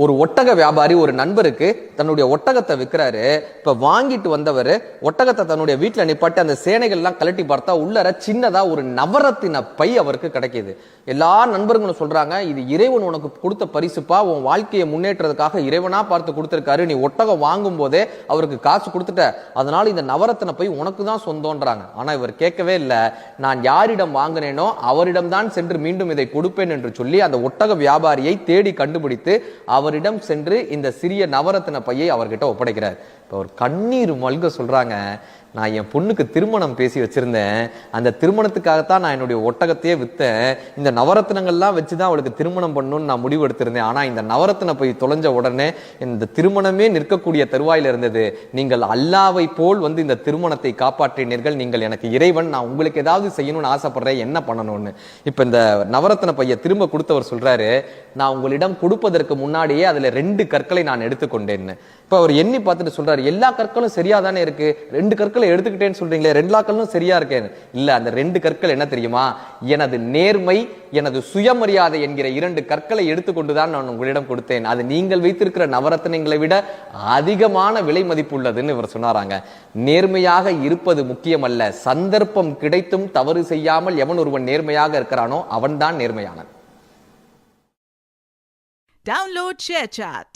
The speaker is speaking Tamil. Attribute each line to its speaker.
Speaker 1: ஒரு ஒட்டக வியாபாரி ஒரு நண்பருக்கு தன்னுடைய ஒட்டகத்தை விற்கிறாரு. இப்ப வாங்கிட்டு வந்தவர் ஒட்டகத்தை தன்னுடைய வீட்டுல நிப்பாட்டி அந்த சேனைகள் எல்லாம் கலட்டி பார்த்தா உள்ளர சின்னதா ஒரு நவரத்தின பை அவருக்கு கிடைக்கிது. எல்லா நண்பர்களும் சொல்றாங்க, இது இறைவன் உனக்கு கொடுத்த பரிசுப்பா, உன் வாழ்க்கையை முன்னேற்றதுக்காக இறைவனா பார்த்து கொடுத்திருக்காரு, நீ ஒட்டகம் வாங்கும் போதே அவருக்கு காசு கொடுத்துட்ட, அதனால இந்த நவரத்தின பை உனக்கு தான் சொந்தம்ன்றாங்க. ஆனா இவர் கேட்கவே இல்லை. நான் யாரிடம் வாங்கினேனோ அவரிடம் தான் சென்று மீண்டும் இதை கொடுப்பேன் என்று சொல்லி அந்த ஒட்டக வியாபாரியை தேடி கண்டுபிடித்து அவரிடம் சென்று இந்த சிறிய நவரத்தின பையை அவர்கிட்ட ஒப்படைக்கிறார். இப்போ ஒரு கண்ணீர் மல்க சொல்றாங்க, நான் என் பொண்ணுக்கு திருமணம் பேசி வச்சிருந்தேன், அந்த திருமணத்துக்காகத்தான் நான் என்னுடைய ஒட்டகத்தையே வித்தேன், இந்த நவரத்னங்கள்லாம் வச்சுதான் அவளுக்கு திருமணம் பண்ணணும்னு நான் முடிவு எடுத்திருந்தேன். ஆனா இந்த நவரத்தின போய் தொலைஞ்ச உடனே இந்த திருமணமே நிற்கக்கூடிய தருவாயில் இருந்தது. நீங்கள் அல்லாவை போல் வந்து இந்த திருமணத்தை காப்பாற்றினீர்கள், நீங்கள் எனக்கு இறைவன், நான் உங்களுக்கு ஏதாவது செய்யணும்னு ஆசைப்படுறேன், என்ன பண்ணணும்னு. இப்ப இந்த நவரத்தின பைய திரும்ப கொடுத்தவர் சொல்றாரு, நான் உங்களிடம் கொடுப்பதற்கு முன்னாடியே அதுல 2 கற்களை நான் எடுத்துக்கொண்டேன்னு. இப்ப அவர் எண்ணி பார்த்துட்டு சொல்றாரு, எல்லா கற்களும் சரியா தானே இருக்கு, 2 கற்களை எடுத்துக்கிட்டேன்னு சொல்றீங்களே, 2 கற்களும் சரியா இருக்கேன். இல்ல, அந்த 2 கற்கள் என்ன தெரியுமா? எனது நேர்மை, எனது சுயமரியாதை என்கிற 2 கற்களை எடுத்துக்கொண்டுதான் நான் உங்களிடம் கொடுத்தேன். அது நீங்கள் வைத்திருக்கிற நவரத்தினங்களை விட அதிகமான விலை மதிப்பு உள்ளதுன்னு இவர் சொன்னாராங்க. நேர்மையாக இருப்பது முக்கியமல்ல, சந்தர்ப்பம் கிடைத்தும் தவறு செய்யாமல் எவன் ஒருவன் நேர்மையாக இருக்கிறானோ அவன்தான் நேர்மையானவன்.
Speaker 2: Download ShareChat.